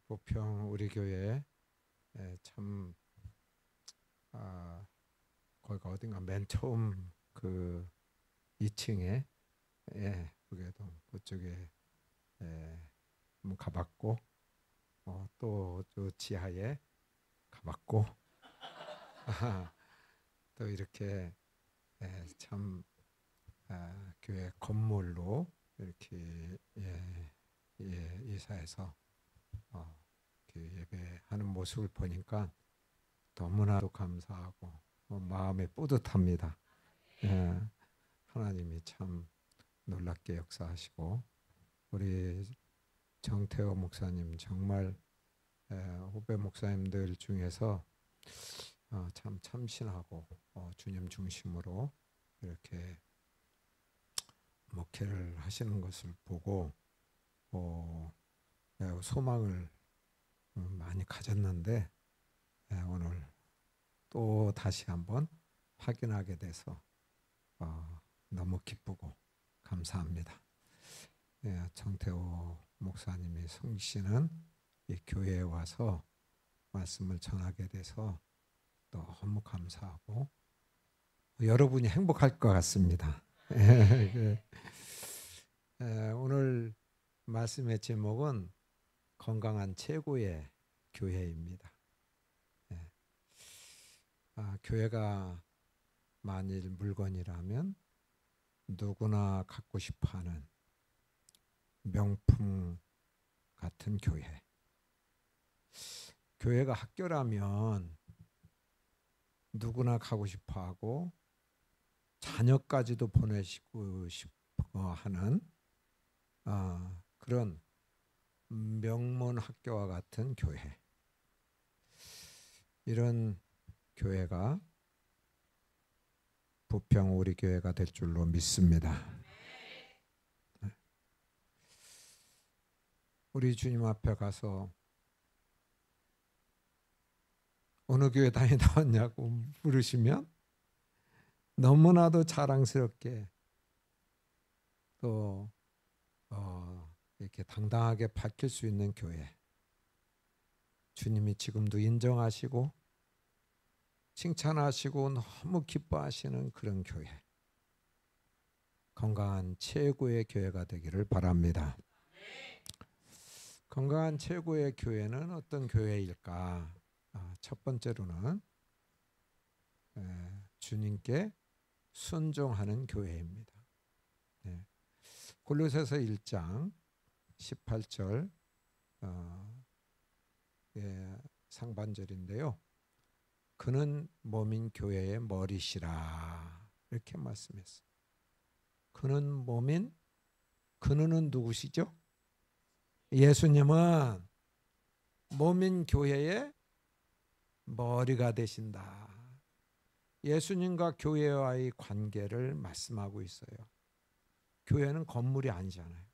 부평 우리 교회 참 거기가 어딘가 맨 처음 그 2층에 부계동 그쪽에 한번 가봤고 또 저 지하에 가봤고 또 이렇게 참 교회 건물로 이렇게 이사해서 이렇게 예배하는 모습을 보니까 너무나도 감사하고 마음이 뿌듯합니다. 하나님이 참 놀랍게 역사하시고 우리 정태호 목사님 정말 후배 목사님들 중에서 참 참신하고 주님 중심으로 이렇게 목회를 하시는 것을 보고 소망을 많이 가졌는데 오늘 또 다시 한번 확인하게 돼서 너무 기쁘고 감사합니다. 정태호 목사님이 성기시는 이 교회에 와서 말씀을 전하게 돼서 너무 감사하고 여러분이 행복할 것 같습니다. 오늘 말씀의 제목은 건강한 최고의 교회입니다. 교회가 만일 물건이라면 누구나 갖고 싶어하는 명품 같은 교회. 교회가 학교라면 누구나 가고 싶어하고 자녀까지도 보내시고 싶어 하는 그런 명문 학교와 같은 교회. 이런 교회가 부평 우리 교회가 될 줄로 믿습니다. 우리 주님 앞에 가서 어느 교회 다니다 왔냐고 물으시면 너무나도 자랑스럽게 또 이렇게 당당하게 밝힐 수 있는 교회. 주님이 지금도 인정하시고 칭찬하시고 너무 기뻐하시는 그런 교회. 건강한 최고의 교회가 되기를 바랍니다. 건강한 최고의 교회는 어떤 교회일까? 첫 번째로는 주님께 순종하는 교회입니다. 골로새서 1장 18절 상반절인데요. 그는 몸인 교회의 머리시라 이렇게 말씀했어요. 그는 몸인 그는 누구시죠? 예수님은 몸인 교회의 머리가 되신다. 예수님과 교회와의 관계를 말씀하고 있어요. 교회는 건물이 아니잖아요.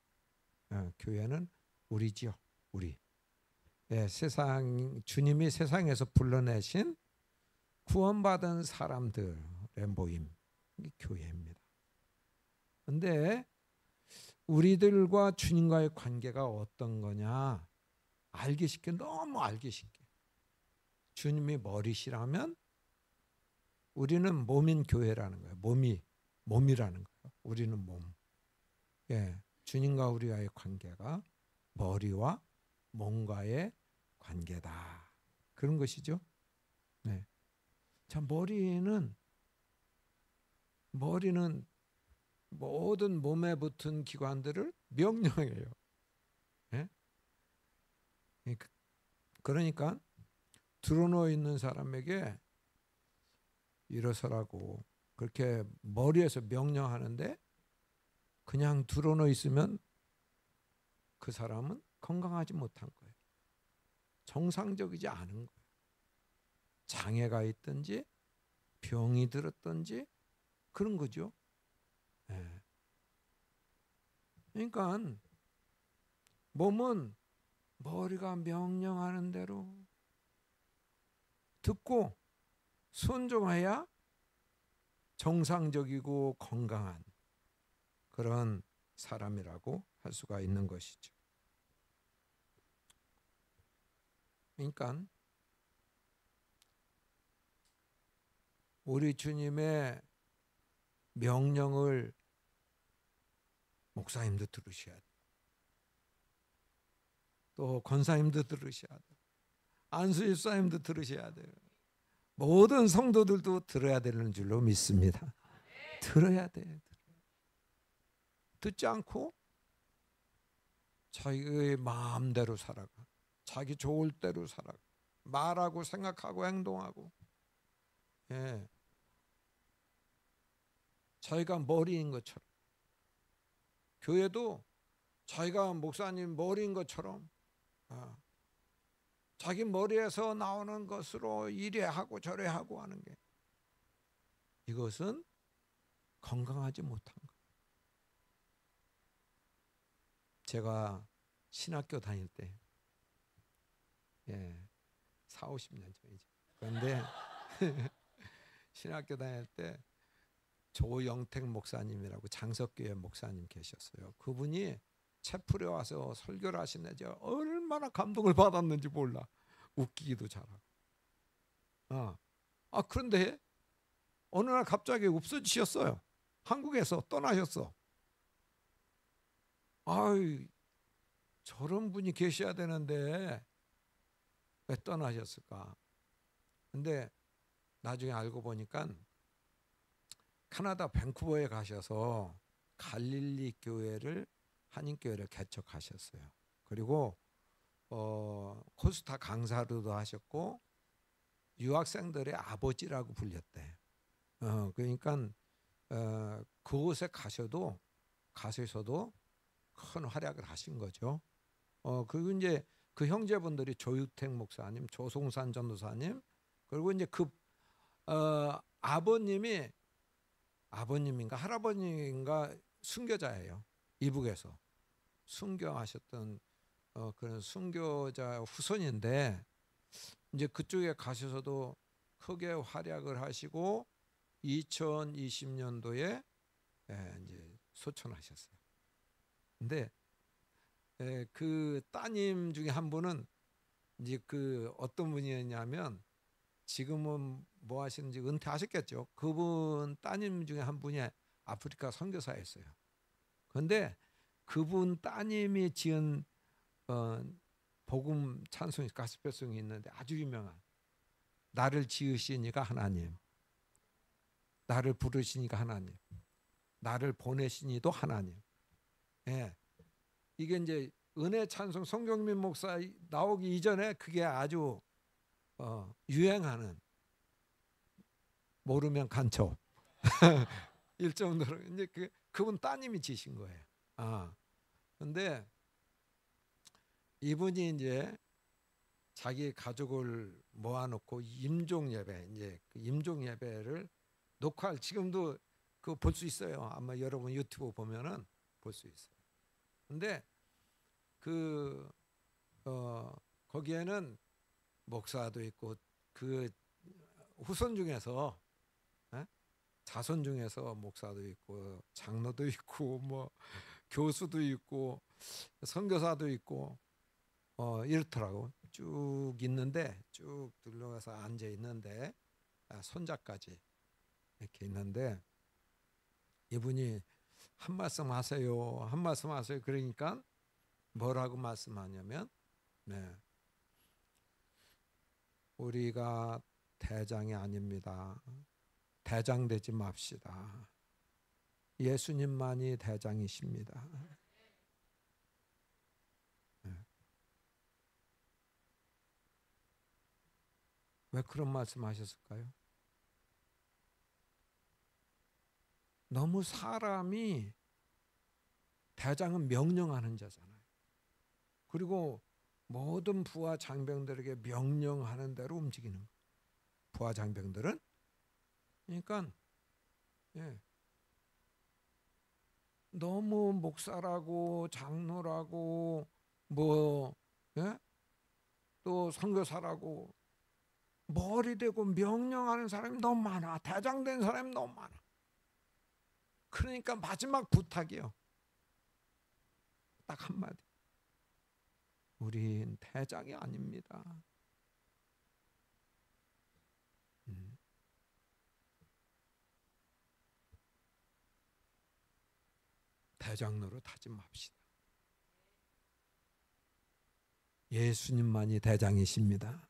교회는 우리지요. 우리. 주님이 세상에서 불러내신 구원받은 사람들의 모임. 이게 교회입니다. 그런데 우리들과 주님과의 관계가 어떤 거냐 알기 쉽게, 너무 알기 쉽게. 주님이 머리시라면 우리는 몸인 교회라는 거예요. 몸이라는 거예요. 우리는 몸. 주님과 우리와의 관계가 머리와 몸과의 관계다. 그런 것이죠. 자, 머리는 모든 몸에 붙은 기관들을 명령해요. 그러니까 드러누워 있는 사람에게 일어서라고 그렇게 머리에서 명령하는데 그냥 드러누워 있으면 그 사람은 건강하지 못한 거예요. 정상적이지 않은 거예요. 장애가 있든지 병이 들었든지 그런 거죠. 그러니까 몸은 머리가 명령하는 대로 듣고 순종해야 정상적이고 건강한 그런 사람이라고 할 수가 있는 것이죠. 그러니까 우리 주님의 명령을 목사님도 들으셔야 돼. 또 권사님도 들으셔야 돼. 안수 집사님도 들으셔야 돼요. 모든 성도들도 들어야 되는 줄로 믿습니다. 들어야 돼. 듣지 않고 자기의 마음대로 살아가. 자기 좋을 대로 살아가. 말하고 생각하고 행동하고. 예. 자기가 머리인 것처럼. 교회도 자기가 목사님 머리인 것처럼 자기 머리에서 나오는 것으로 이래 하고 저래 하고 하는 게, 이것은 건강하지 못한 거. 제가 신학교 다닐 때, 40-50년 전이죠. 그런데 신학교 다닐 때 조영택 목사님이라고 장석교회 목사님 계셨어요. 그분이 채플에 와서 설교를 하시는데 제가 얼마나 감동을 받았는지 몰라. 웃기기도 잘하고. 그런데 어느 날 갑자기 없어지셨어요. 한국에서 떠나셨어. 저런 분이 계셔야 되는데 왜 떠나셨을까? 근데 나중에 알고 보니까 캐나다 밴쿠버에 가셔서 갈릴리 교회를, 한인교회를 개척하셨어요. 그리고 코스타 강사로도 하셨고 유학생들의 아버지라고 불렸대. 그러니까 그곳에 가셔서도 큰 활약을 하신 거죠. 그리고 이제 그 형제분들이 조유택 목사님, 조송산 전도사님, 그리고 이제 그 아버님인가 할아버님인가 순교자예요. 이북에서 순교하셨던 그런 순교자 후손인데, 이제 그쪽에 가셔서도 크게 활약을 하시고 2020년도에 이제 소천하셨어요. 근데 그 따님 중에 한 분은 이제 그 어떤 분이었냐면, 지금은 뭐 하시는지 은퇴하셨겠죠. 그분 따님 중에 한 분이 아프리카 선교사였어요. 그런데 그분 따님이 지은 복음 찬송 가스펠송이 있는데 아주 유명한, 나를 지으시니가 하나님, 나를 부르시니가 하나님, 나를 보내시니도 하나님. 이게 이제 은혜 찬송 송경민 목사 나오기 이전에 그게 아주 유행하는, 모르면 간첩 일 정도로 이제 그분 따님이 지신 거예요. 근데 이분이 이제 자기 가족을 모아놓고 임종 예배, 이제 그 임종 예배를 녹화를 지금도 그 볼 수 있어요. 아마 여러분 유튜브 보면은 볼 수 있어요. 근데 거기에는 목사도 있고 그 후손 중에서, 자손 중에서 목사도 있고 장로도 있고 뭐 교수도 있고 선교사도 있고 이렇더라고. 쭉 있는데, 쭉 둘러가서 앉아 있는데 손자까지 이렇게 있는데, 이분이 한 말씀 하세요, 한 말씀 하세요. 그러니까 뭐라고 말씀하냐면, 우리가 대장이 아닙니다. 대장 되지 맙시다. 예수님만이 대장이십니다. 왜 그런 말씀 하셨을까요? 너무 사람이, 대장은 명령하는 자잖아요. 그리고 모든 부하 장병들에게 명령하는 대로 움직이는 거예요. 부하 장병들은. 그러니까 너무 목사라고 장로라고 또 선교사라고 머리 대고 명령하는 사람이 너무 많아. 대장된 사람이 너무 많아. 그러니까 마지막 부탁이요, 딱 한마디. 우린 대장이 아닙니다. 대장로로 타지 맙시다. 예수님만이 대장이십니다.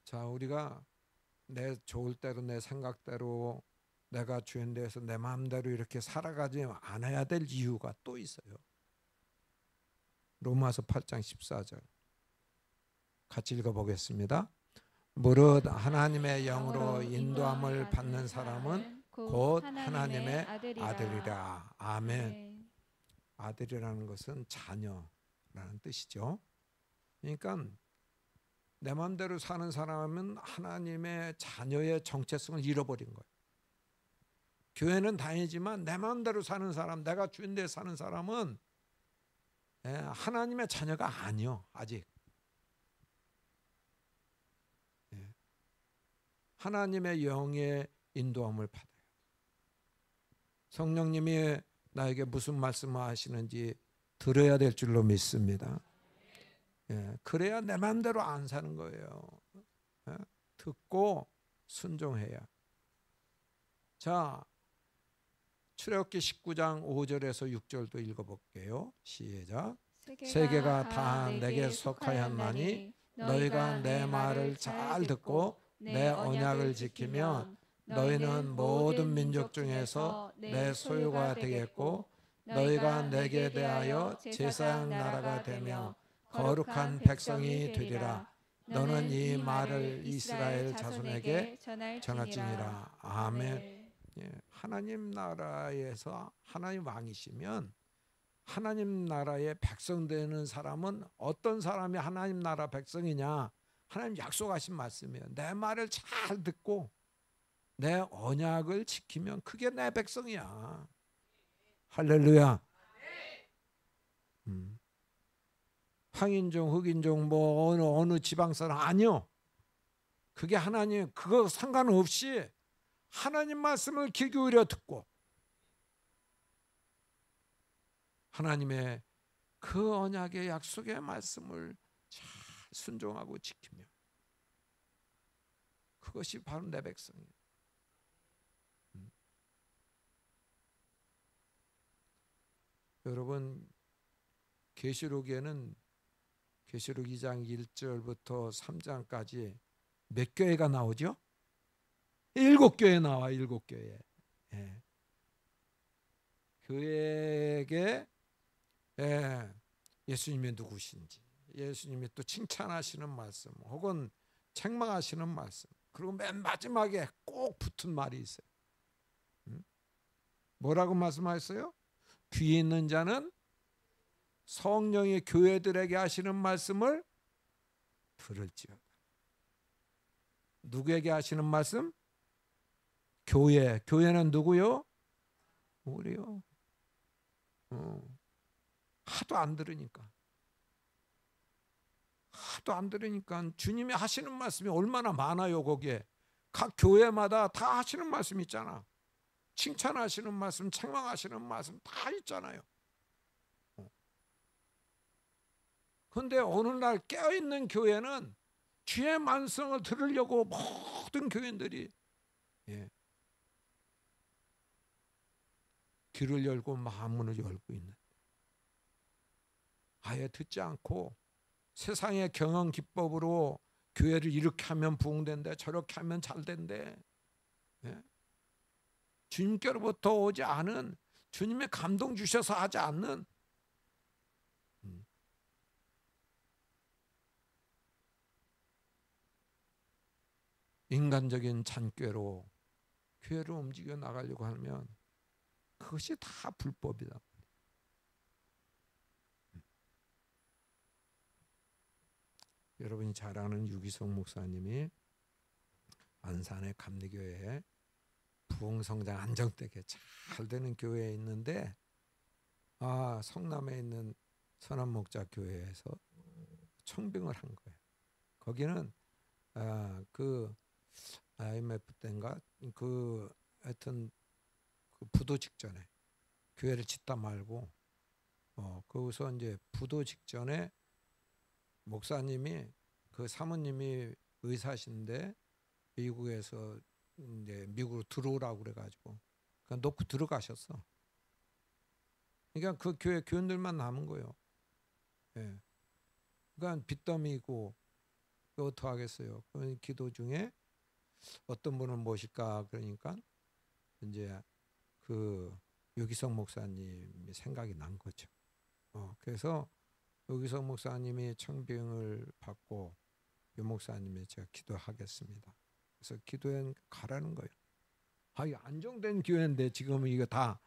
자, 우리가 내 좋을 대로 내 생각대로 내가 주인 대해서 내 마음대로 이렇게 살아가지 않아야 될 이유가 또 있어요. 로마서 8장 14절 같이 읽어보겠습니다. 무릇 하나님의 영으로 인도함을 받는 사람은 곧 하나님의 아들이라. 아멘. 아들이라는 것은 자녀라는 뜻이죠. 그러니까 내 마음대로 사는 사람은 하나님의 자녀의 정체성을 잃어버린 거예요. 교회는 다니지만 내 마음대로 사는 사람, 내가 주인데 사는 사람은 하나님의 자녀가 아니요, 아직. 하나님의 영의 인도함을 받아요. 성령님이 나에게 무슨 말씀을 하시는지 들어야 될 줄로 믿습니다. 그래야 내 마음대로 안 사는 거예요. 듣고 순종해야. 자, 출애굽기 19장 5절에서 6절도 읽어볼게요. 시작. 세계가 다 내게 속하였나니 너희가 내 말을 잘 듣고 내 언약을 지키면 너희는 모든 민족 중에서 내 소유가 되겠고 너희가 내게 대하여 제사장 나라가 되며 거룩한 백성이 되리라. 너는 이 말을 이스라엘 자손에게 전할지니라. 아멘. 하나님 나라에서 하나님 왕이시면 하나님 나라의 백성 되는 사람은 어떤 사람이 하나님 나라 백성이냐? 하나님 약속하신 말씀이에요. 내 말을 잘 듣고 내 언약을 지키면 그게 내 백성이야. 할렐루야. 황인종, 흑인종, 뭐 어느 지방 사람 아니요. 그게 하나님 그거 상관없이 하나님 말씀을 귀 기울여 듣고 하나님의 그 언약의 약속의 말씀을 잘 순종하고 지키며 그것이 바로 내 백성이에요. 여러분 계시록에는 계시록 2장 1절부터 3장까지 몇 교회가 나오죠? 7교회 나와. 7교회. 교회에게 예수님이 누구신지, 예수님이 또 칭찬하시는 말씀 혹은 책망하시는 말씀, 그리고 맨 마지막에 꼭 붙은 말이 있어요. 뭐라고 말씀하셨어요? 귀 있는 자는 성령이 교회들에게 하시는 말씀을 들을지어다. 누구에게 하시는 말씀? 교회. 교회는 누구요? 우리요. 하도 안 들으니까. 하도 안 들으니까 주님이 하시는 말씀이 얼마나 많아요. 거기에 각 교회마다 다 하시는 말씀 있잖아. 칭찬하시는 말씀, 책망하시는 말씀 다 있잖아요. 그런데 오늘날 깨어있는 교회는 주의 말씀을 들으려고 모든 교인들이 귀를 열고 마음문을 열고 있는, 아예 듣지 않고 세상의 경영 기법으로 교회를 이렇게 하면 부흥된대, 저렇게 하면 잘 된대. 주님께로부터 오지 않은, 주님의 감동 주셔서 하지 않는 인간적인 잔꾀로 교회를 움직여 나가려고 하면 그것이 다 불법이다. 여러분이 잘 아는 유기성 목사님이 안산의 감리교회에 부흥성장 안정되게 잘 되는 교회에 있는데, 성남에 있는 선한목자교회에서 청빙을 한 거예요. 거기는 그 IMF 때인가 하여튼 그 부도 직전에 교회를 짓다 말고 거기서 이제 부도 직전에 목사님이, 그 사모님이 의사신데 미국에서 이제 미국으로 들어오라고 그래가지고 그냥 놓고 들어가셨어. 그러니까 그 교회 교인들만 남은 거예요. 예. 그러니까 빚더미고 어떻게 하겠어요. 그 기도 중에 어떤 분을 모실까 그러니까 이제 그 유기성 목사님이 생각이 난 거죠. 그래서 유기성 목사님이 청빙을 받고 유 목사님이 제가 기도하겠습니다. 그래서 기도에 가라는 거예요. 이 안정된 교회인데 지금 이거 다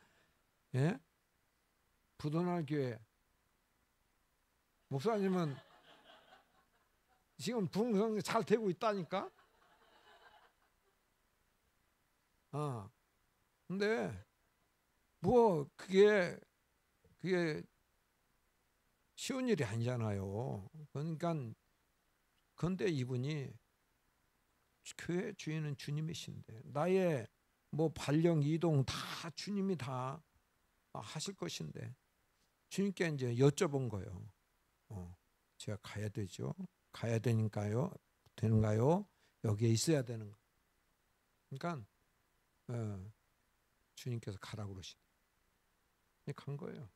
예? 부도날 교회. 목사님은 지금 부흥성 잘 되고 있다니까. 근데 뭐 그게 쉬운 일이 아니잖아요. 그러니까 근데 이분이 교회 주인은 주님이신데 나의 뭐 발령 이동 다 주님이 다 하실 것인데 주님께 이제 여쭤본 거예요. 제가 가야 되죠. 가야 되는가요? 여기에 있어야 되는 거. 그러니까 주님께서 가라고 그러시네. 간 거예요.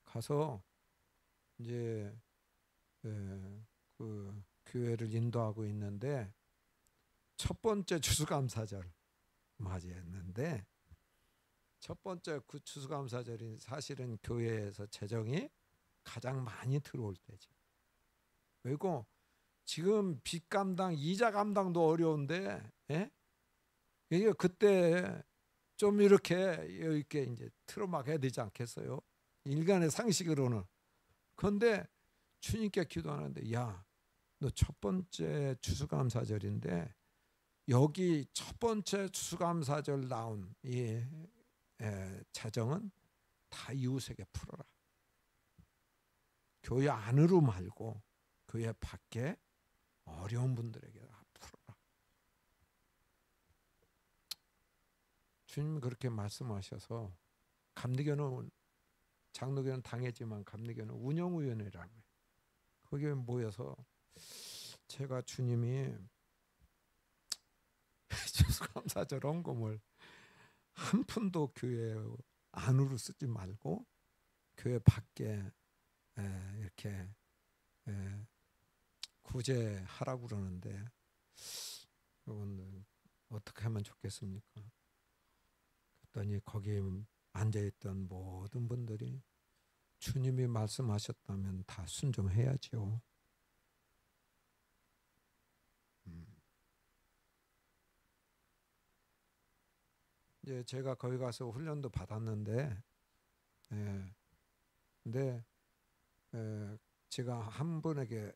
가서 이제 그 교회를 인도하고 있는데 첫 번째 추수감사절 맞이했는데 첫 번째 그 추수감사절이 사실은 교회에서 재정이 가장 많이 들어올 때죠. 그리고 지금 빚 감당, 이자 감당도 어려운데, 예? 그때 좀 이렇게 이제 틀어막 해야 되지 않겠어요? 인간의 상식으로는. 그런데 주님께 기도하는데, 야, 너 첫 번째 추수감사절인데 여기 첫 번째 추수감사절 나온 이 자정은 다 이웃에게 풀어라. 교회 안으로 말고 교회 밖에 어려운 분들에게 풀어라. 주님 그렇게 말씀하셔서 감리교는 장로교는 당했지만 감리교는 운영위원회라고 해요. 거기에 모여서 제가 주님이 추수감사절 헌금을 한 푼도 교회 안으로 쓰지 말고 교회 밖에 이렇게 구제하라고 그러는데 이건 어떻게 하면 좋겠습니까? 그랬더니 거기에 앉아있던 모든 분들이 주님이 말씀하셨다면 다 순종해야죠. 이제 제가 거기 가서 훈련도 받았는데, 근데 제가 한 분에게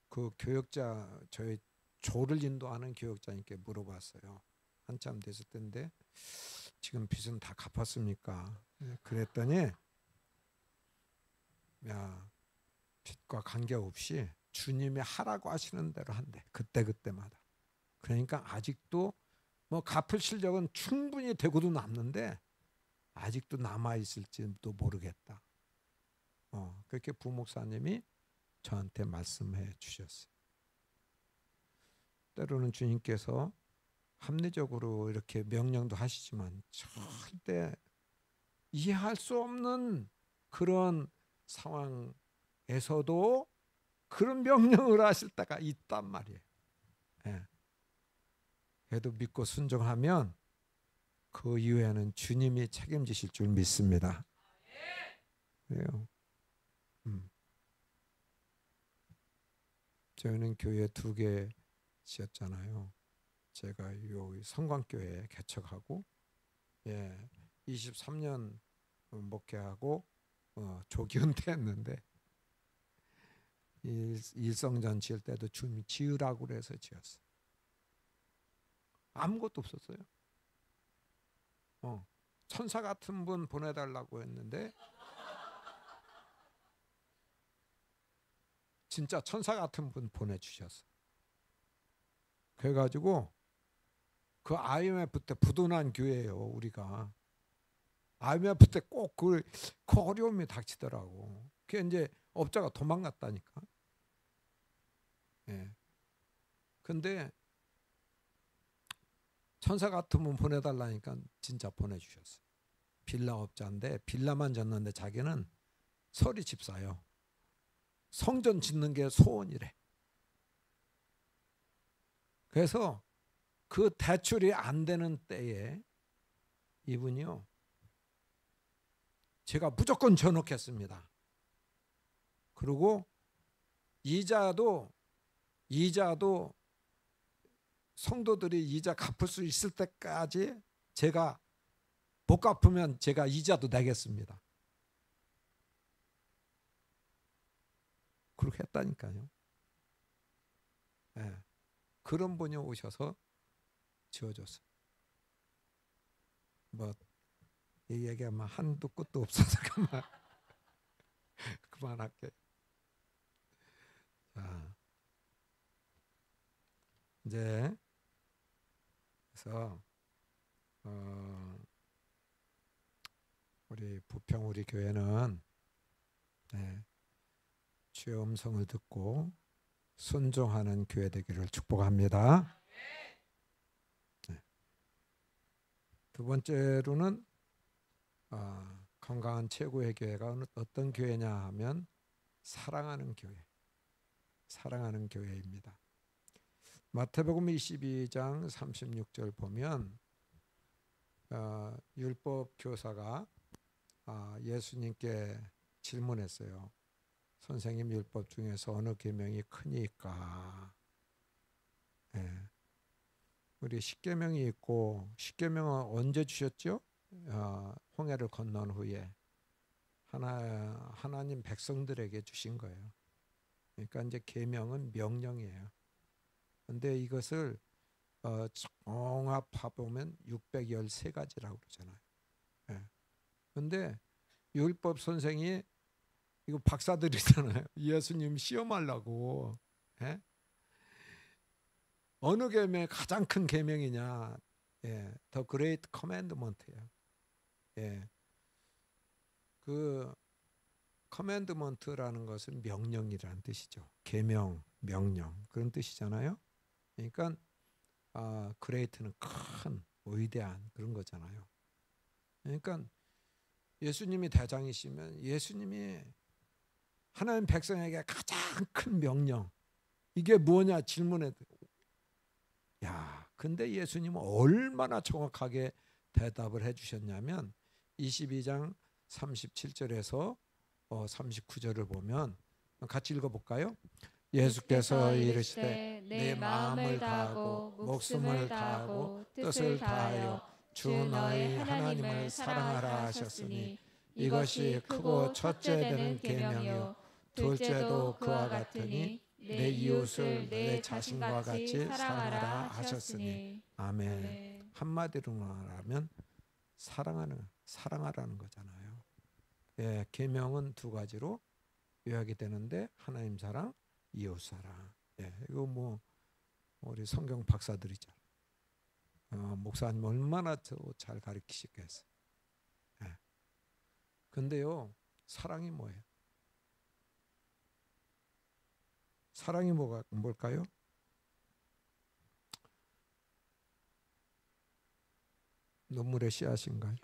그 교역자 저희 조를 인도하는 교역자님께 물어봤어요. 한참 됐을 텐데 지금 빚은 다 갚았습니까? 그랬더니 야 빚과 관계없이 주님이 하라고 하시는 대로 한대. 그때마다. 그러니까 아직도 뭐 갚을 실력은 충분히 되고도 남는데 아직도 남아 있을지도 모르겠다. 그렇게 부목사님이 저한테 말씀해 주셨어요. 때로는 주님께서 합리적으로 이렇게 명령도 하시지만 절대 이해할 수 없는 그런 상황에서도 그런 명령을 하실 때가 있단 말이에요. 그래도 믿고 순종하면 그 이후에는 주님이 책임지실 줄 믿습니다. 그래요. 저희는 교회 2개 지었잖아요. 제가 여기 성광교회 개척하고 23년 목회하고 조기 은퇴했는데 일성전 지을 때도 주님이 지으라고 그래서 지었어요. 아무것도 없었어요. 천사 같은 분 보내달라고 했는데 진짜 천사 같은 분 보내주셨어요. 그래가지고 그 IMF 때 부도난 교회예요. 우리가 IMF 때 꼭 그 어려움이 닥치더라고. 그게 이제 업자가 도망갔다니까. 근데 천사 같으면 보내달라니까 진짜 보내주셨어요. 빌라업자인데 빌라만 졌는데 자기는 서리 집사요. 성전 짓는 게 소원이래. 그래서 그 대출이 안 되는 때에 이분이요, 제가 무조건 줘놓겠습니다. 그리고 이자도 성도들이 이자 갚을 수 있을 때까지 제가 못 갚으면 제가 이자도 내겠습니다. 그렇게 했다니까요. 네. 그런 분이 오셔서 지어줬어요. 뭐 이 얘기하면 한도 끝도 없어서 그만할게요. 자, 이제 그래서 우리 부평 우리 교회는 주의 음성을 듣고 순종하는 교회 되기를 축복합니다. 네. 두 번째로는 건강한 최고의 교회가 어떤 교회냐 하면 사랑하는 교회입니다. 마태복음 22장 36절 보면 율법 교사가 예수님께 질문했어요. 선생님, 율법 중에서 어느 계명이 크니까? 네. 우리 십계명이 있고, 십계명은 언제 주셨죠? 홍해를 건넌 후에 하나님 백성들에게 주신 거예요. 그러니까 이제 계명은 명령이에요. 근데 이것을 종합해 보면 613가지라고 그러잖아요. 근데 율법 선생이 이거 박사들이잖아요. 예수님 시험하려고. 어느 계명이 가장 큰 계명이냐? The Great Commandment예요. 그 커맨드먼트라는 것은 명령이라는 뜻이죠. 계명, 명령 그런 뜻이잖아요. 그러니까 그레이트는 큰, 위대한 그런 거잖아요. 그러니까 예수님이 대장이시면 예수님이 하나님 백성에게 가장 큰 명령, 이게 뭐냐 질문에, 근데 예수님은 얼마나 정확하게 대답을 해주셨냐면 22장 37절에서 39절을 보면 같이 읽어볼까요? 예수께서 이르시되 내 마음을 다하고 목숨을 다하고 뜻을 다하여 주 너희 하나님을 사랑하라 하셨으니 이것이 크고 첫째 되는 계명이요 둘째도 그와 같으니 내 이웃을 내 자신과 같이 사랑하라 하셨으니. 아멘. 한마디로 말하면 사랑하라는 거잖아요. 계명은 두 가지로 요약이 되는데 하나님 사랑, 이웃 사랑. 이거 뭐 우리 성경 박사들이잖아요. 목사님 얼마나 잘 가르치시겠어요. 근데요, 사랑이 뭐예요? 사랑이 뭘까요? 눈물의 씨앗인가요?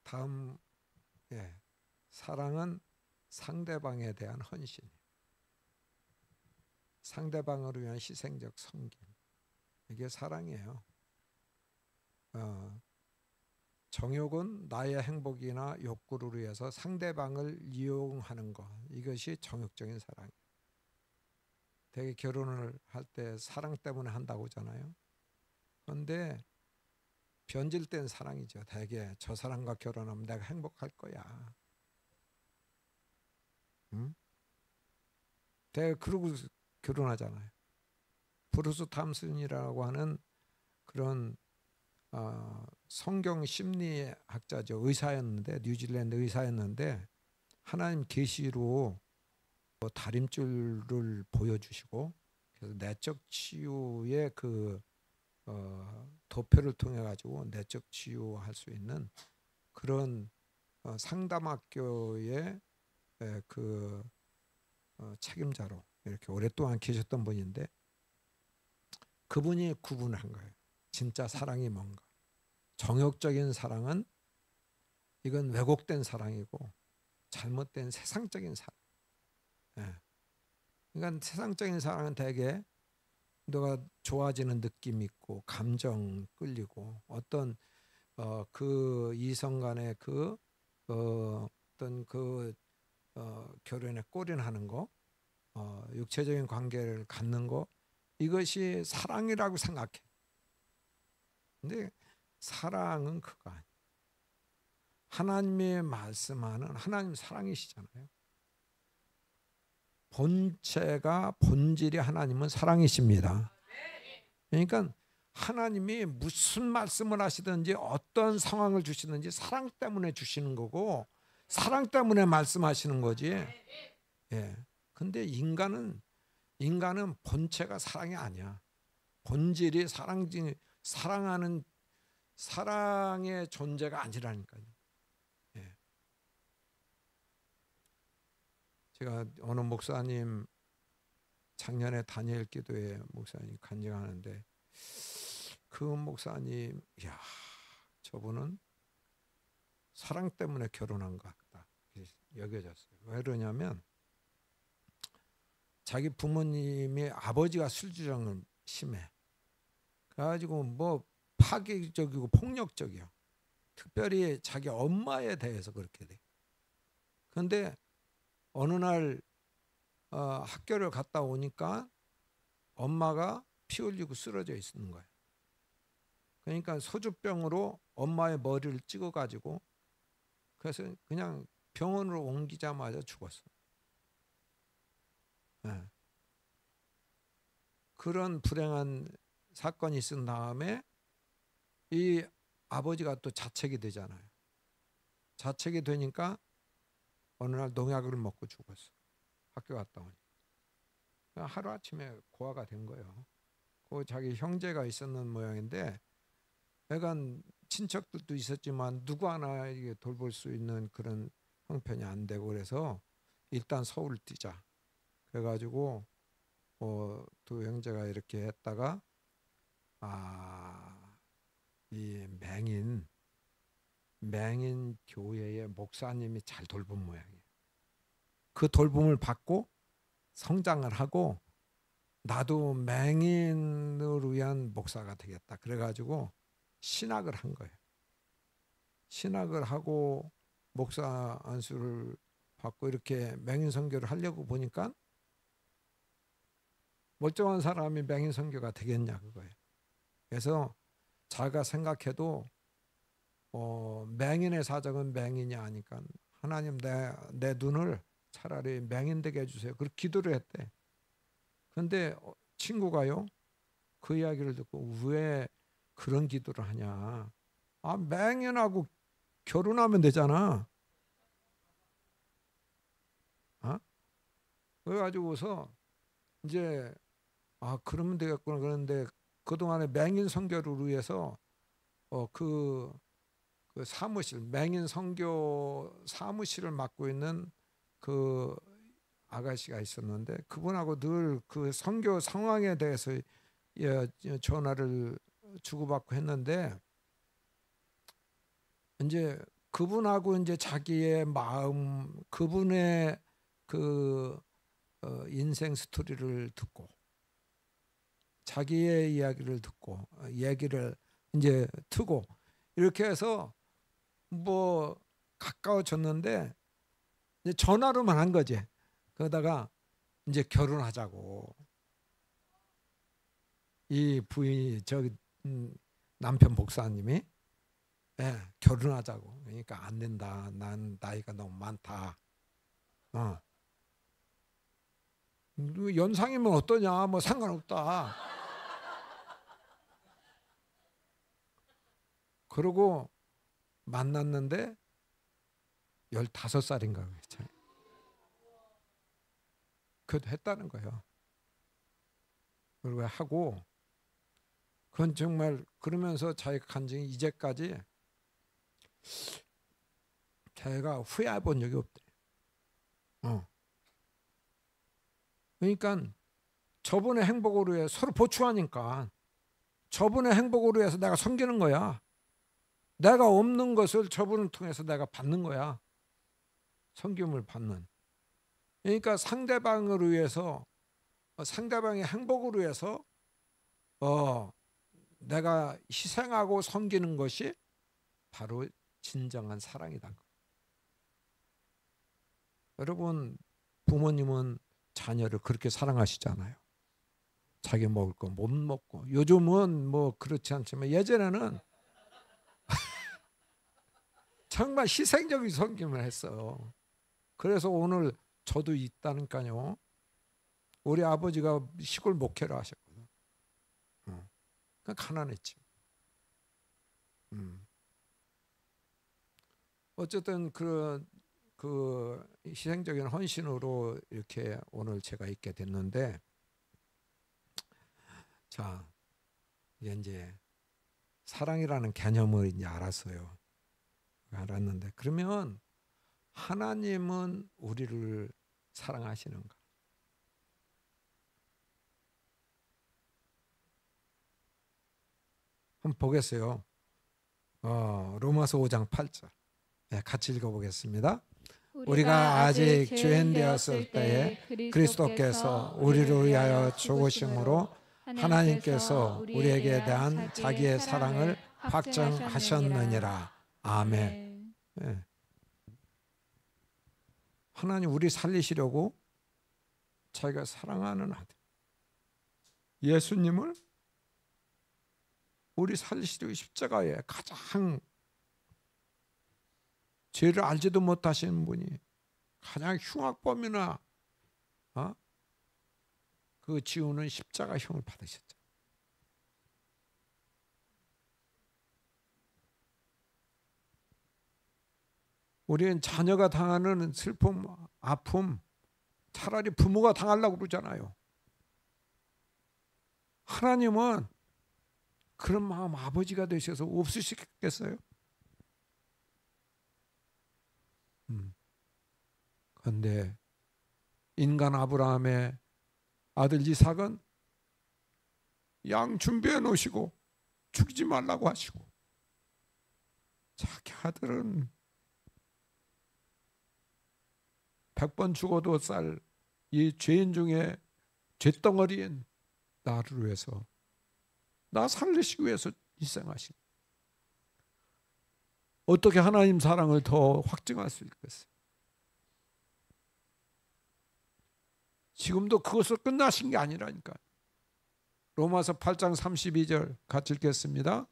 다음, 사랑은 상대방에 대한 헌신, 상대방을 위한 희생적 섬김, 이게 사랑이에요. 정욕은 나의 행복이나 욕구를 위해서 상대방을 이용하는 것, 이것이 정욕적인 사랑이에요. 되게 결혼을 할 때 사랑 때문에 한다고 하잖아요. 그런데 변질된 사랑이죠. 되게 저 사람과 결혼하면 내가 행복할 거야. 응? 되게 그러고 결혼하잖아요. 브루스 탐슨이라고 하는 그런 성경 심리학자죠. 의사였는데, 뉴질랜드 의사였는데 하나님 계시로 다림줄을 보여주시고, 그래서 내적 치유의 그 도표를 통해 가지고 내적 치유할 수 있는 그런 상담학교의 그 책임자로 이렇게 오랫동안 계셨던 분인데 그분이 구분한 거예요. 진짜 사랑이 뭔가. 정욕적인 사랑은 이건 왜곡된 사랑이고 잘못된 세상적인 사랑. 예. 그러니까 세상적인 사랑은 대개 너가 좋아지는 느낌 있고 감정 끌리고 어떤 그 이성 간의 그 어떤 그 결혼에 골인하는 거, 육체적인 관계를 갖는 거, 이것이 사랑이라고 생각해. 근데 사랑은 그거 아니에요. 하나님의 말씀하는 하나님 사랑이시잖아요. 본체가 본질이 하나님은 사랑이십니다. 그러니까 하나님이 무슨 말씀을 하시든지 어떤 상황을 주시든지 사랑 때문에 주시는 거고 사랑 때문에 말씀하시는 거지. 예. 근데 인간은 본체가 사랑이 아니야. 본질이 사랑하는 사랑의 존재가 아니라니까요. 예. 제가 어느 목사님 작년에 다니엘 기도회 목사님 간증하는데 그 목사님, 야, 저분은 사랑 때문에 결혼한 것 같다 여겨졌어요. 왜 그러냐면 자기 부모님이 아버지가 술주정을 심해. 그래가지고 뭐 파괴적이고 폭력적이요. 특별히 자기 엄마에 대해서 그렇게 돼. 그런데 어느 날 학교를 갔다 오니까 엄마가 피 흘리고 쓰러져 있는 거예요. 그러니까 소주병으로 엄마의 머리를 찍어가지고 그래서 그냥 병원으로 옮기자마자 죽었어. 네. 그런 불행한 사건이 있은 다음에 이 아버지가 또 자책이 되잖아요. 자책이 되니까 어느 날 농약을 먹고 죽었어. 학교 갔다 오니 하루아침에 고아가 된 거예요. 그 자기 형제가 있었는 모양인데 약간 친척들도 있었지만 누구 하나 이게 돌볼 수 있는 그런 형편이 안 되고 그래서 일단 서울을 뛰자. 그래가지고 두 형제가 이렇게 했다가 이 맹인 교회의 목사님이 잘 돌본 모양이에요. 그 돌봄을 받고 성장을 하고 나도 맹인을 위한 목사가 되겠다. 그래가지고 신학을 한 거예요. 신학을 하고 목사 안수를 받고 이렇게 맹인 선교를 하려고 보니까 멀쩡한 사람이 맹인 선교가 되겠냐 그거예요. 그래서 자기가 생각해도 맹인의 사정은 맹인이 아니까 하나님 내 눈을 차라리 맹인 되게 해주세요. 그렇게 기도를 했대. 그런데 친구가요 그 이야기를 듣고 왜 그런 기도를 하냐. 맹인하고 결혼하면 되잖아. 그래가지고서 이제 그러면 되겠구나. 그런데 그동안에 맹인 선교를 위해서 그 사무실 맹인 선교 사무실을 맡고 있는 그 아가씨가 있었는데 그분하고 늘 그 선교 상황에 대해서 전화를 주고받고 했는데 이제 그분하고 이제 자기의 마음 그분의 그 인생 스토리를 듣고 자기의 이야기를 듣고 얘기를 이제 트고 이렇게 해서 뭐 가까워졌는데 이제 전화로만 한 거지. 그러다가 이제 결혼하자고 이 부인이 남편 목사님이 결혼하자고. 그러니까 안 된다. 난 나이가 너무 많다. 연상이면 어떠냐? 뭐 상관없다. 그러고 만났는데 15살인가 그랬잖아요. 그것도 했다는 거예요. 그리고 하고 그건 정말 그러면서 자기가 간증이 이제까지 자기가 후회해 본 적이 없대. 그러니까 저분의 행복으로 해서 서로 보충하니까 저분의 행복으로 해서 내가 섬기는 거야. 내가 없는 것을 저분을 통해서 내가 받는 거야. 섬김을 받는. 그러니까 상대방을 위해서, 상대방의 행복을 위해서 내가 희생하고 섬기는 것이 바로 진정한 사랑이다. 여러분, 부모님은 자녀를 그렇게 사랑하시잖아요. 자기 먹을 거 못 먹고. 요즘은 뭐 그렇지 않지만 예전에는 정말 희생적인 섬김을 했어요. 그래서 오늘 저도 있다니까요. 우리 아버지가 시골 목회를 하셨거든. 가난했지. 어쨌든 그 희생적인 헌신으로 이렇게 오늘 제가 있게 됐는데, 자, 이제 사랑이라는 개념을 이제 알았어요. 알았는데, 그러면 하나님은 우리를 사랑하시는가? 한번 보겠어요. 로마서 5장 8절. 네, 같이 읽어보겠습니다. 우리가 아직 죄인 되었을 때에 그리스도께서 우리를 위하여 죽으심으로 하나님께서 우리에게 대한 자기의 사랑을 확증하셨느니라. 아멘. 네. 하나님 우리 살리시려고 자기가 사랑하는 아들 예수님을 우리 살리시려고 십자가에 가장 죄를 알지도 못하시는 분이 가장 흉악범이나 그 지우는 십자가 형을 받으셨죠. 우리는 자녀가 당하는 슬픔, 아픔 차라리 부모가 당하려고 그러잖아요. 하나님은 그런 마음 아버지가 되셔서 없으시겠어요? 그런데 인간 아브라함의 아들 이삭은 양 준비해 놓으시고 죽이지 말라고 하시고, 자기 아들은 100번 죽어도 쌀 이 죄인 중에 죄덩어리인 나를 위해서, 나 살리시기 위해서 희생하신. 어떻게 하나님 사랑을 더 확증할 수 있겠어요? 지금도 그것을 끝나신 게 아니라니까. 로마서 8장 32절 같이 읽겠습니다.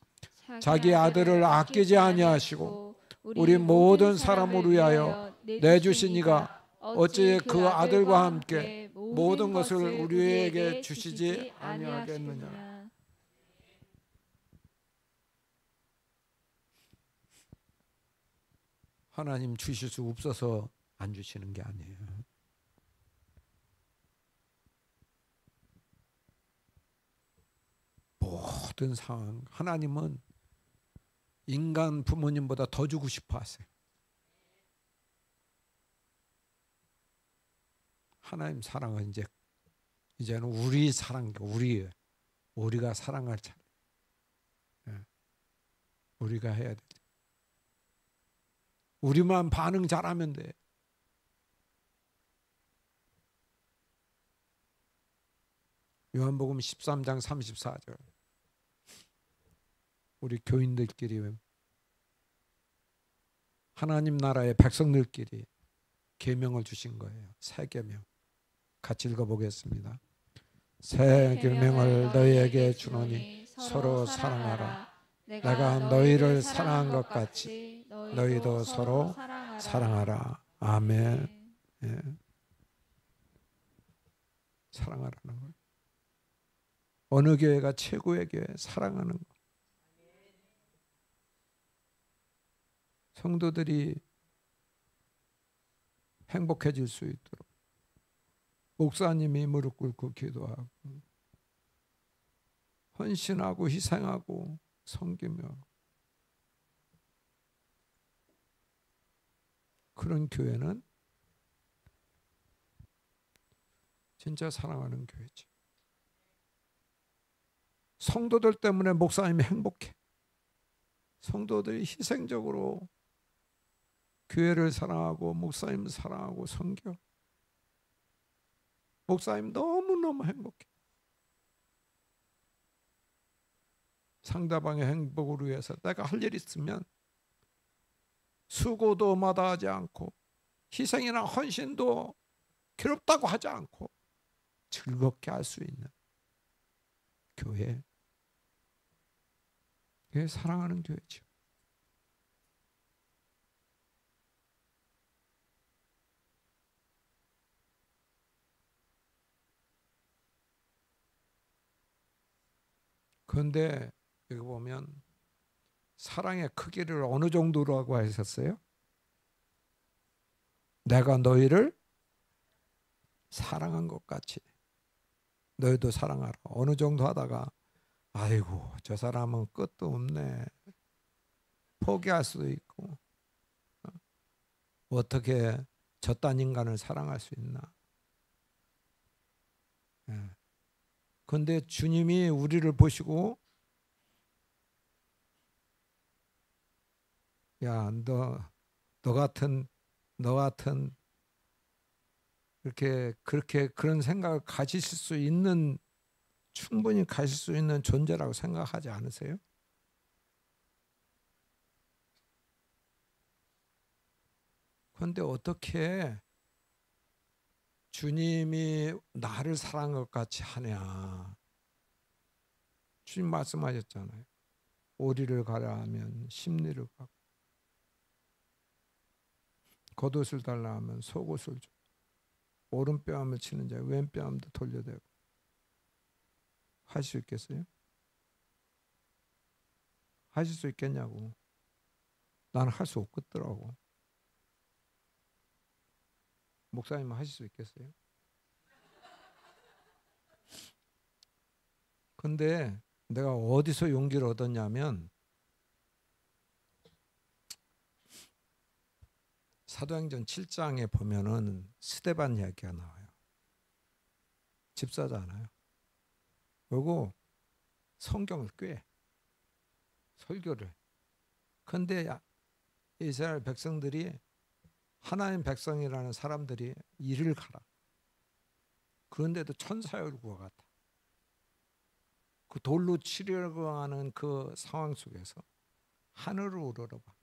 자기 아들을 아끼지 아니하시고 우리 모든 사람을 위하여 내주신 이가 어찌 그 아들과 함께 모든 것을 우리에게 주시지 아니하겠느냐. 하나님 주실 수 없어서 안 주시는 게 아니에요. 모든 상황 하나님은 인간 부모님보다 더 주고 싶어 하세요. 하나님 사랑은 이제는 우리 사랑, 우리가 사랑할 차례. 우리가 해야 돼. 우리만 반응 잘하면 돼. 요한복음 13장 34절. 우리 교인들끼리, 하나님 나라의 백성들끼리 계명을 주신 거예요. 새 계명. 같이 읽어보겠습니다. 새 계명을 너희에게 주노니 서로 사랑하라. 내가 너희를 사랑한 것 같이 너희도 서로 사랑하라. 아멘. 예. 사랑하라는 거예요. 어느 교회가 최고의 교회? 사랑하는 거. 성도들이 행복해질 수 있도록 목사님이 무릎 꿇고 기도하고 헌신하고 희생하고 섬기며, 그런 교회는 진짜 사랑하는 교회지. 성도들 때문에 목사님이 행복해. 성도들이 희생적으로 교회를 사랑하고 목사님 사랑하고 섬겨. 목사님 너무너무 행복해. 상대방의 행복을 위해서 내가 할 일 있으면 수고도 마다하지 않고 희생이나 헌신도 괴롭다고 하지 않고 즐겁게 할 수 있는 교회. 그게 사랑하는 교회죠. 그런데 여기 보면 사랑의 크기를 어느 정도라고 하셨어요? 내가 너희를 사랑한 것 같이 너희도 사랑하라. 어느 정도 하다가 아이고 저 사람은 끝도 없네. 포기할 수도 있고 어떻게 저딴 인간을 사랑할 수 있나. 그런데 주님이 우리를 보시고 야, 너 같은 그렇게 그런 생각을 가지실 수 있는 충분히 가질 수 있는 존재라고 생각하지 않으세요? 그런데 어떻게 주님이 나를 사랑한 것 같이 하냐? 주님 말씀하셨잖아요. 오리를 가라 하면 십리를 가고 겉옷을 달라 하면 속옷을 줘. 오른뺨을 치는 자에 왼뺨도 돌려대고. 하실 수 있겠어요? 하실 수 있겠냐고. 나는 할 수 없겠더라고. 목사님은 하실 수 있겠어요? 근데 내가 어디서 용기를 얻었냐면 사도행전 7장에 보면은 스데반 이야기가 나와요. 집사잖아요. 그리고 성경을 꽤 설교를. 근데 이스라엘 백성들이 하나님 백성이라는 사람들이 이를 가라. 그런데도 천사의 얼굴과 같아. 그 돌로 치려고 하는 그 상황 속에서 하늘을 우러러봐.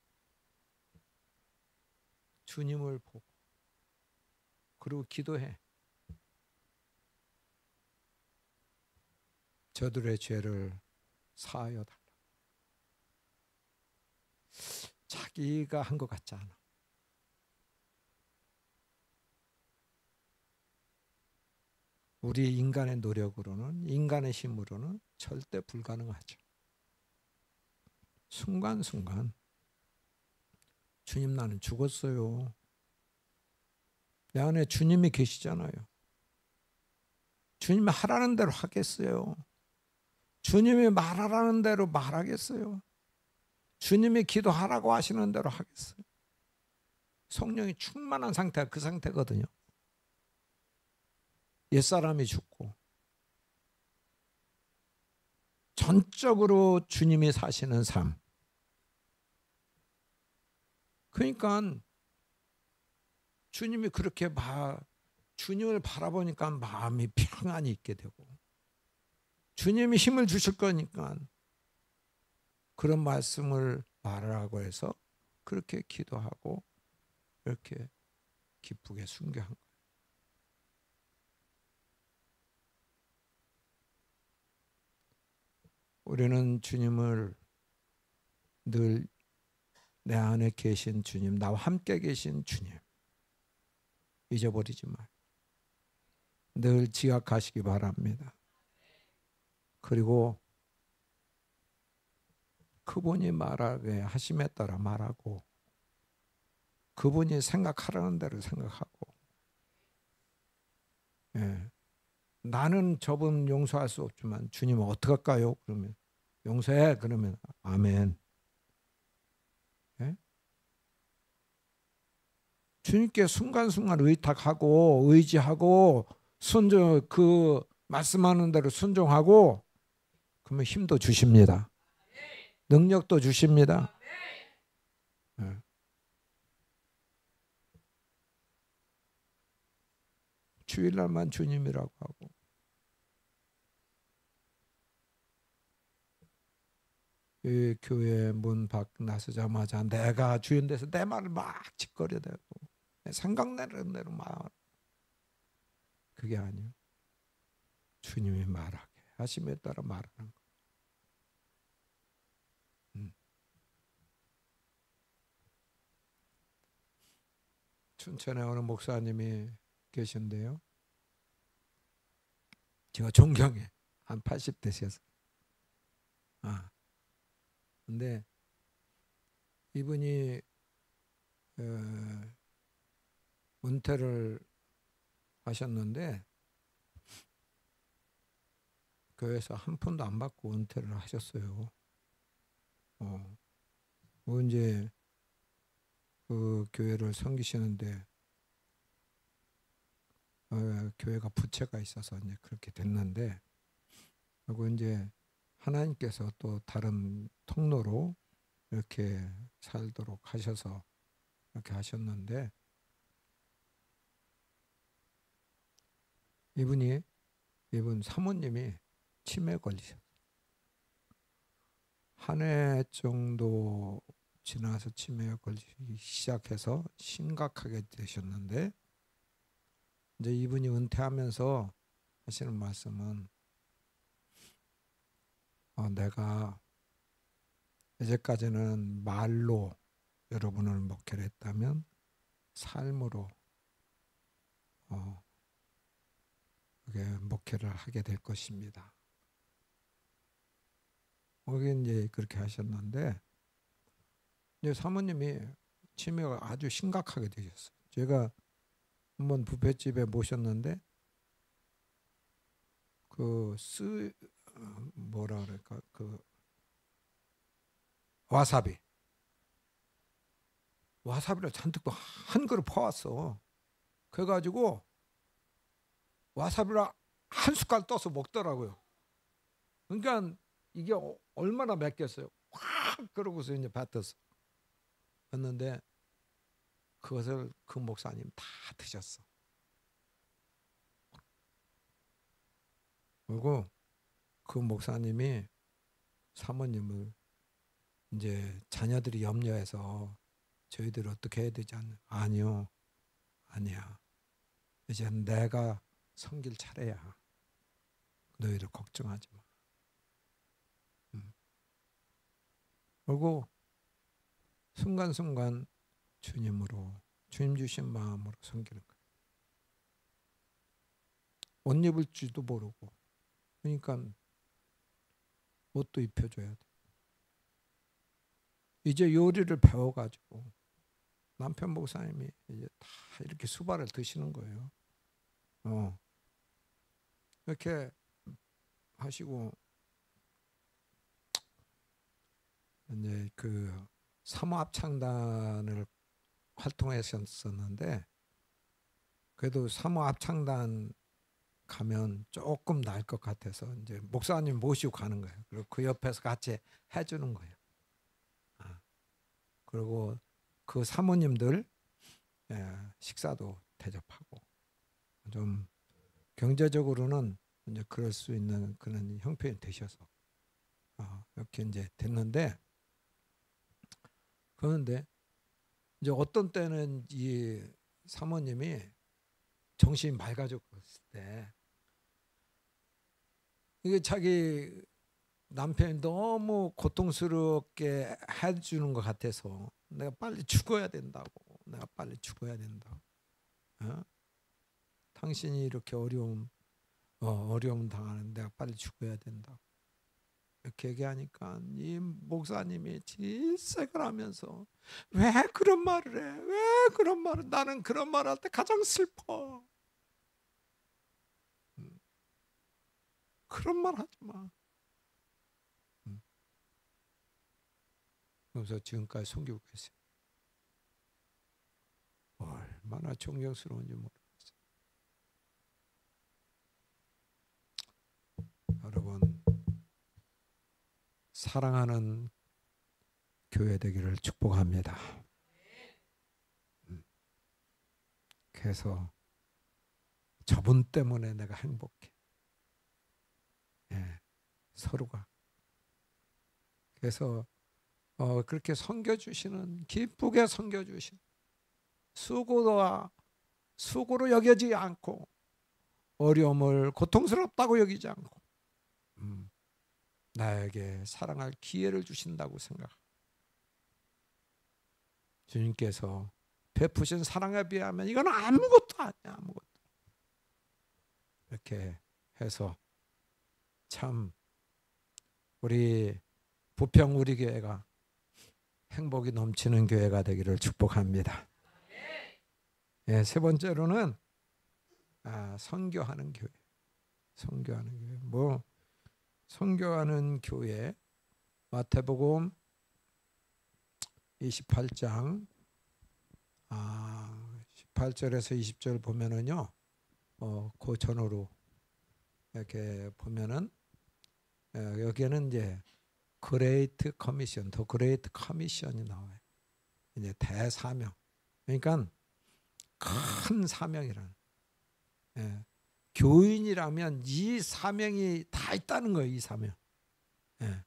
주님을 보고 그리고 기도해. 저들의 죄를 사하여 달라. 자기가 한 것 같지 않아. 우리 인간의 노력으로는, 인간의 힘으로는 절대 불가능하죠. 순간순간 주님 나는 죽었어요. 내 안에 주님이 계시잖아요. 주님이 하라는 대로 하겠어요. 주님이 말하라는 대로 말하겠어요. 주님이 기도하라고 하시는 대로 하겠어요. 성령이 충만한 상태가 그 상태거든요. 옛사람이 죽고 전적으로 주님이 사시는 삶. 그러니까 주님이 그렇게 주님을 바라보니까 마음이 평안이 있게 되고 주님이 힘을 주실 거니까 그런 말씀을 말하라고 해서 그렇게 기도하고 이렇게 기쁘게 순교한 거예요. 우리는 주님을 늘 내 안에 계신 주님, 나와 함께 계신 주님 잊어버리지 말. 늘 지각하시기 바랍니다. 그리고 그분이 말하게 하심에 따라 말하고 그분이 생각하라는 대로 생각하고 나는 저분 용서할 수 없지만 주님은 어떡할까요? 그러면 용서해. 그러면 아멘. 주님께 순간순간 의탁하고 의지하고 순종, 그 말씀하는 대로 순종하고 그러면 힘도 주십니다. 능력도 주십니다. 네. 주일날만 주님이라고 하고 이 교회 문 밖 나서자마자 내가 주인 돼서 내 말을 막 짓거려대고 생각나는 대로 말, 그게 아니에요. 주님이 말하게 하심에 따라 말하는 거. 춘천에 어느 목사님이 계신데요. 제가 존경해. 한 80대셔서. 근데 이분이 은퇴를 하셨는데 교회에서 한 푼도 안 받고 은퇴를 하셨어요. 이제 그 교회를 섬기시는데 교회가 부채가 있어서 이제 그렇게 됐는데, 그리고 이제 하나님께서 또 다른 통로로 이렇게 살도록 하셔서 이렇게 하셨는데, 이분 사모님이 치매에 걸리셨어요. 한 해 정도 지나서 치매에 걸리기 시작해서 심각하게 되셨는데, 이제 이분이 은퇴하면서 하시는 말씀은 내가 이제까지는 말로 여러분을 목회를 했다면 삶으로 그게 목회를 하게 될 것입니다. 거기 이제 그렇게 하셨는데, 이제 사모님이 치매가 아주 심각하게 되셨어요. 제가 한번 뷔페집에 모셨는데 뭐라 그럴까, 와사비를 잔뜩 한 그릇 퍼왔어. 그래가지고 와사비를 한 숟갈 떠서 먹더라고요. 그러니까 이게 얼마나 맵겠어요. 확 그러고서 이제 뱉었어. 뱉는데 그것을 그 목사님 다 드셨어. 그리고 그 목사님이 사모님을 이제 자녀들이 염려해서 저희들이 어떻게 해야 되지 않나? 아니요. 아니야. 이제 내가 섬길 차례야. 너희들 걱정하지 마. 그리고 순간순간 주님으로, 주님 주신 마음으로 섬기는 거예요. 옷 입을 줄도 모르고, 그러니까 옷도 입혀줘야 돼. 이제 요리를 배워가지고 남편 목사님이 이제 다 이렇게 수발을 드시는 거예요. 이렇게 하시고 이제 그 사모 합창단을 활동했었는데, 그래도 사모 합창단 가면 조금 나을 것 같아서 이제 목사님 모시고 가는 거예요. 그리고 그 옆에서 같이 해주는 거예요. 그리고 그 사모님들 식사도 대접하고, 좀 경제적으로는 이제 그럴 수 있는 그런 형편이 되셔서 이렇게 이제 됐는데, 그런데 이제 어떤 때는 이 사모님이 정신이 맑아졌을 때, 이게 자기 남편이 너무 고통스럽게 해주는 것 같아서 내가 빨리 죽어야 된다고, 내가 빨리 죽어야 된다고, 당신이 이렇게 어려움 당하는데 내가 빨리 죽어야 된다고 이렇게 얘기하니까 이 목사님이 질색을 하면서, 왜 그런 말을 해? 왜 그런 말을? 나는 그런 말 할 때 가장 슬퍼. 그런 말 하지 마. 그래서 지금까지 섬기고 계세요. 얼마나 존경스러운지 모르겠어요. 여러분, 사랑하는 교회 되기를 축복합니다. 그래서 저분 때문에 내가 행복해. 예, 서로가. 그래서 그렇게 섬겨주시는, 기쁘게 섬겨주시는, 수고로 여기지 않고 어려움을 고통스럽다고 여기지 않고 나에게 사랑할 기회를 주신다고 생각. 주님께서 베푸신 사랑에 비하면 이건 아무것도 아니야. 아무것도. 이렇게 해서 참 우리 부평 우리 교회가 행복이 넘치는 교회가 되기를 축복합니다. 예, 세 번째로는 선교하는 교회. 선교하는 교회. 뭐 선교하는 교회, 마태복음 28장 18절에서 20절 보면은요, 그 전후로 이렇게 보면은 여기에는 이제 그레이트 커미션, 더 그레이트 커미션이 나와요. 이제 대사명. 그러니까 큰 사명이라는. 예. 교인이라면 이 사명이 다 있다는 거예요. 이 사명. 예.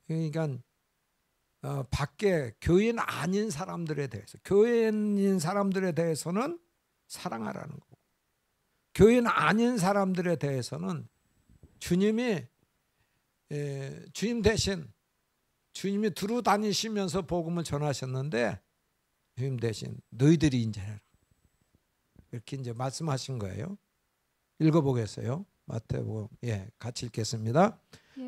그러니까 밖에 교인 아닌 사람들에 대해서, 교인인 사람들에 대해서는 사랑하라는 거고, 교인 아닌 사람들에 대해서는 주님이 주님 대신 주님이 두루 다니시면서 복음을 전하셨는데 주님 대신 너희들이 이제 해라. 이렇게 이제 말씀하신 거예요. 읽어보겠어요. 마태복음, 같이 읽겠습니다.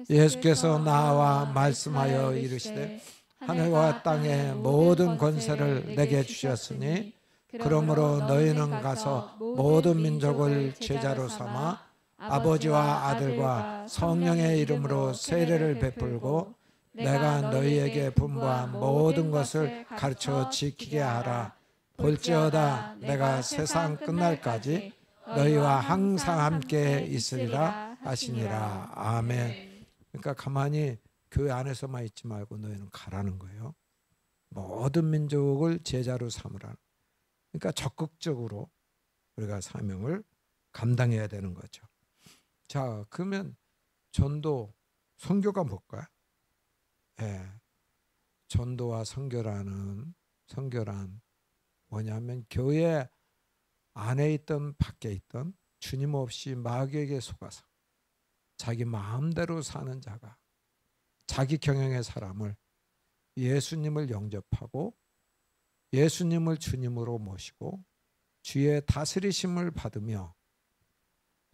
예수께서 나와 말씀하여 이르시되 하늘과 땅의 모든 권세를 내게 주셨으니 그러므로 너희는 가서 모든 민족을 제자로 삼아 아버지와 아들과 성령의 이름으로 세례를 베풀고 내가 너희에게 분부한 모든 것을 가르쳐 지키게 하라. 볼지어다 내가 세상 끝날까지 너희와 항상 함께 있으리라 하시니라. 아멘. 그러니까 가만히 교회 안에서만 있지 말고 너희는 가라는 거예요. 모든 민족을 제자로 삼으라. 그러니까 적극적으로 우리가 사명을 감당해야 되는 거죠. 자, 그러면 전도, 선교가 뭘까요? 전도와 선교란 뭐냐면 교회 안에 있던 밖에 있던 주님 없이 마귀에게 속아서 자기 마음대로 사는 자가 자기 경영의 사람을 예수님을 영접하고 예수님을 주님으로 모시고 주의 다스리심을 받으며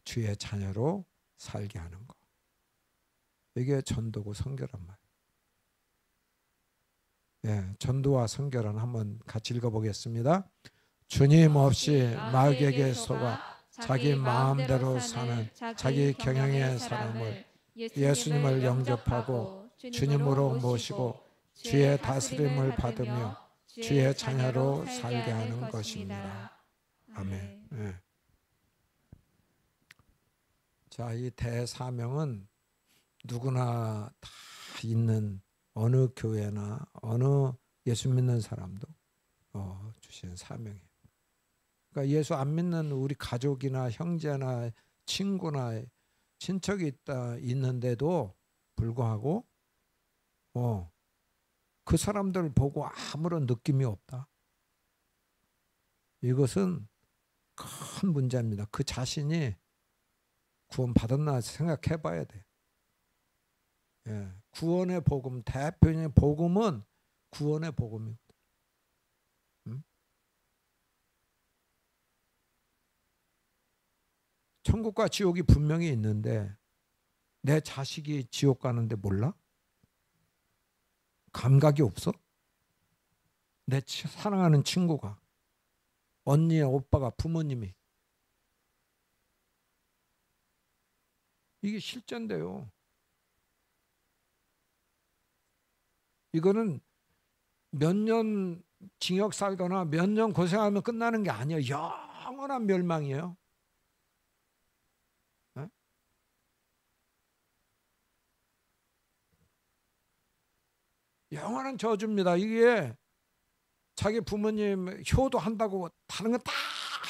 주의 자녀로 살게 하는 것. 이게 전도고 선교란 말이에요. 전도와 선교란 한번 같이 읽어보겠습니다. 주님 없이 마귀에게 속아 자기 마음대로 사는 자기 경영의 사람을 예수님을 영접하고 주님으로 모시고 주의 다스림을 받으며 주의 자녀로 살게 하는 것입니다. 아멘. 자, 이 대사명은 누구나 다 있는 어느 교회나 어느 예수 믿는 사람도 주신 사명이에요. 그러니까 예수 안 믿는 우리 가족이나 형제나 친구나 친척이 있는데도 불구하고 그 사람들을 보고 아무런 느낌이 없다. 이것은 큰 문제입니다. 그 자신이 구원받았나 생각해 봐야 돼. 구원의 복음, 대표적인 복음은 구원의 복음입니다. 천국과 지옥이 분명히 있는데 내 자식이 지옥 가는데 몰라? 감각이 없어? 내 사랑하는 친구가, 언니, 오빠가, 부모님이. 이게 실제인데요. 이거는 몇 년 징역 살거나 몇 년 고생하면 끝나는 게 아니에요. 영원한 멸망이에요. 네? 영원한 저주입니다. 이게 자기 부모님 효도한다고 다른 거 다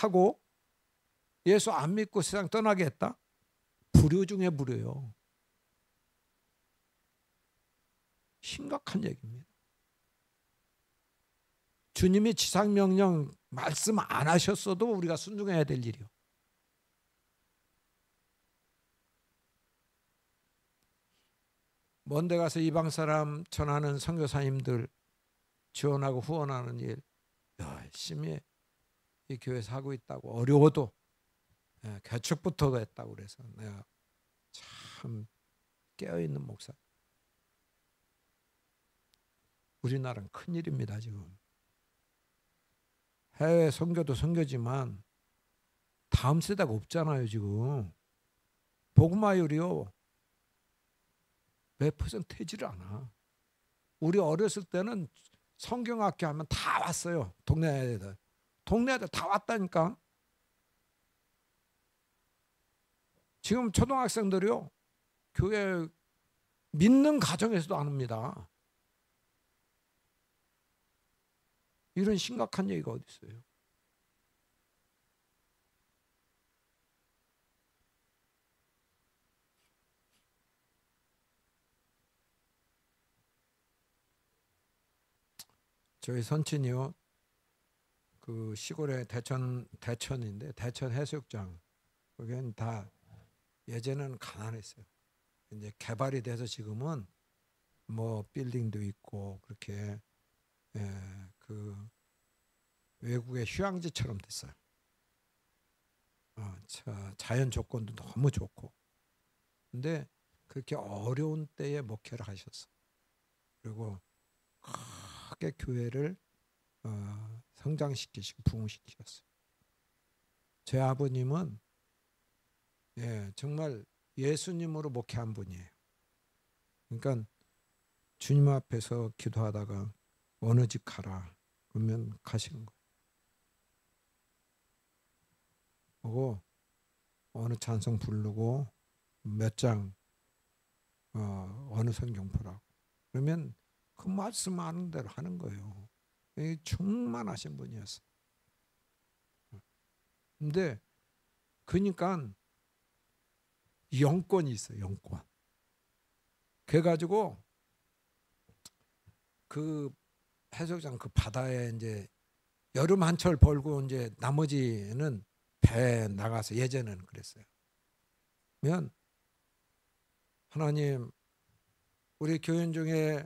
하고 예수 안 믿고 세상 떠나게 했다? 불효 중에 불효요. 심각한 얘기입니다. 주님이 지상명령 말씀 안 하셨어도 우리가 순종해야 될 일이요. 먼데 가서 이방 사람 전하는 선교사님들 지원하고 후원하는 일 열심히 이 교회에서 하고 있다고. 어려워도 개척부터 했다고 그래서 내가 참 깨어있는 목사. 우리나라는 큰일입니다 지금. 해외 선교도 선교지만 다음 세대가 없잖아요 지금. 복음화율이요 몇 퍼센트 되지를 않아. 우리 어렸을 때는 성경학교 하면 다 왔어요. 동네 애들. 동네 애들 다 왔다니까. 지금 초등학생들이요 교회 믿는 가정에서도 안 옵니다. 이런 심각한 얘기가 어디 있어요? 저희 선친이요 그 시골에 대천인데 대천 해수욕장 거기는 다 예전에는 가난했어요. 이제 개발이 돼서 지금은 뭐 빌딩도 있고 그렇게 그 외국의 휴양지처럼 됐어요. 자연 조건도 너무 좋고. 근데 그렇게 어려운 때에 목회를 하셨어. 그리고 크게 교회를 성장시키시고 부흥시키셨어요. 제 아버님은 정말 예수님으로 목회한 분이에요. 그러니까 주님 앞에서 기도하다가 어느 집 가라 그러면 가시는 거예요. 보고 어느 찬송 부르고 몇 장 어느 성경 보라고 그러면 그 말씀 하는 대로 하는 거예요. 충만하신 분이었어요. 근데 그러니까 영권이 있어요. 영권. 그래가지고 그 해수욕장 그 바다에 이제 여름 한철 벌고 이제 나머지는 배에 나가서 예전에는 그랬어요. 그러면 하나님 우리 교인 중에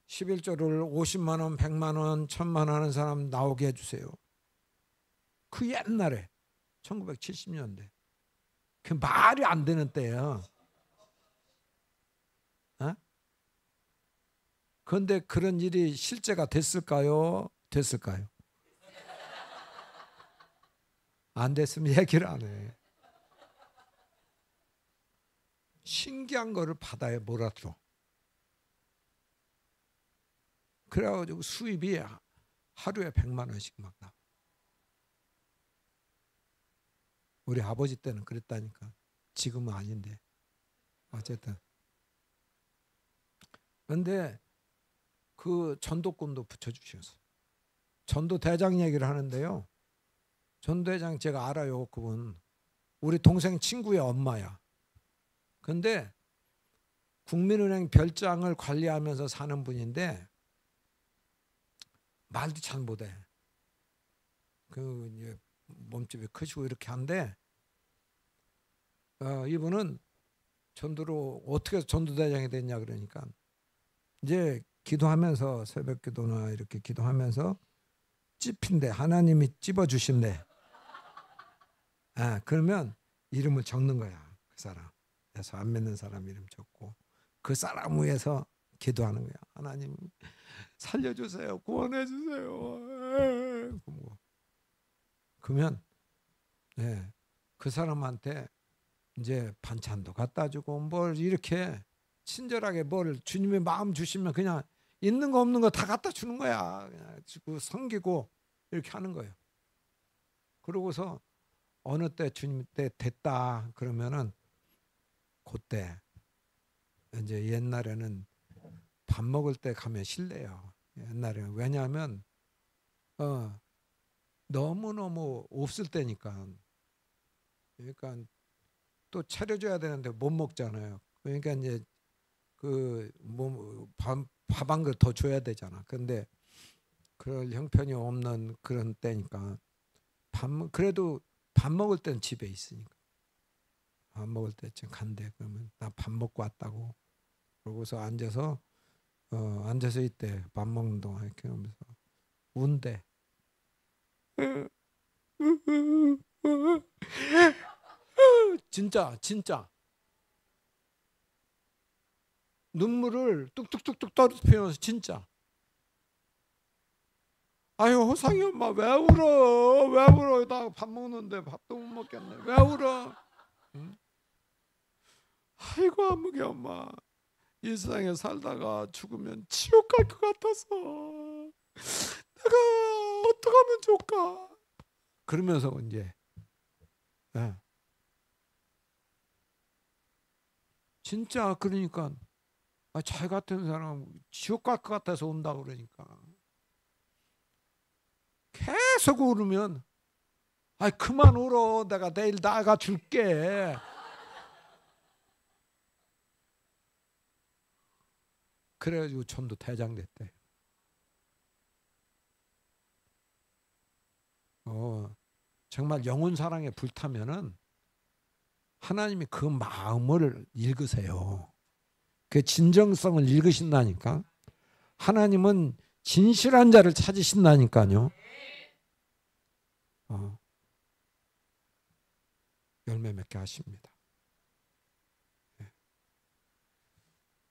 11조를 50만 원, 100만 원, 1000만 원 하는 사람 나오게 해주세요. 그 옛날에 1970년대 그 말이 안 되는 때예요. 그런데 그런 일이 실제가 됐을까요? 됐을까요? 안 됐으면 얘기를 안 해. 신기한 거를 바다에 몰아줘. 그래가지고 수입이 하루에 100만 원씩 막 나와. 우리 아버지 때는 그랬다니까. 지금은 아닌데. 어쨌든. 그런데 그 전도권도 붙여주셔서. 전도대장 얘기를 하는데요. 전도대장 제가 알아요. 그분. 우리 동생 친구의 엄마야. 근데 국민은행 별장을 관리하면서 사는 분인데 말도 잘 못해. 그 몸집이 크시고 이렇게 한데 이분은 전도로 어떻게 해서 전도대장이 됐냐 그러니까 이제 기도하면서 새벽 기도나 이렇게 기도하면서 찝힌대. 하나님이 찝어주신대. 그러면 이름을 적는 거야. 그 사람. 그래서 안 믿는 사람 이름 적고 그 사람 위해서 기도하는 거야. 하나님 살려주세요. 구원해주세요. 그러면 그 사람한테 이제 반찬도 갖다 주고 뭘 이렇게 친절하게 뭘 주님의 마음 주시면 그냥 있는 거 없는 거 다 갖다 주는 거야. 그냥 그 섬기고 이렇게 하는 거예요. 그러고서 어느 때 주님 때 됐다 그러면은 그때 이제 옛날에는 밥 먹을 때 가면 실례요. 옛날에는 왜냐하면 너무너무 없을 때니까. 그러니까 또 차려줘야 되는데 못 먹잖아요. 그러니까 이제 그 밥 한 그릇 더 줘야 되잖아. 근데 그럴 형편이 없는 그런 때니까 그래도 밥 먹을 때는 집에 있으니까 밥 먹을 때쯤 간대. 그러면 나 밥 먹고 왔다고. 그러고서 앉아서 있대. 밥 먹는 동안 이렇게 하면서 운대. 진짜 눈물을 뚝뚝뚝뚝 떨어뜨리면서 진짜. 아유 호상이 엄마 왜 울어? 왜 울어? 나 밥 먹는데 밥도 못 먹겠네. 왜 울어? 응? 아이고 아무개 엄마 이 세상에 살다가 죽으면 지옥 갈 것 같아서 내가 어떡하면 좋을까? 그러면서 이제 예. 진짜 그러니까 자기 같은 사람 지옥 갈 것 같아서 온다 그러니까 계속 울으면 그만 울어 내가 내일 나가 줄게. 그래가지고 전도 대장 됐대. 정말 영혼 사랑에 불타면은 하나님이 그 마음을 읽으세요. 그 진정성을 읽으신다니까. 하나님은 진실한 자를 찾으신다니까요. 열매 맺게 하십니다.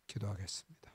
기도하겠습니다.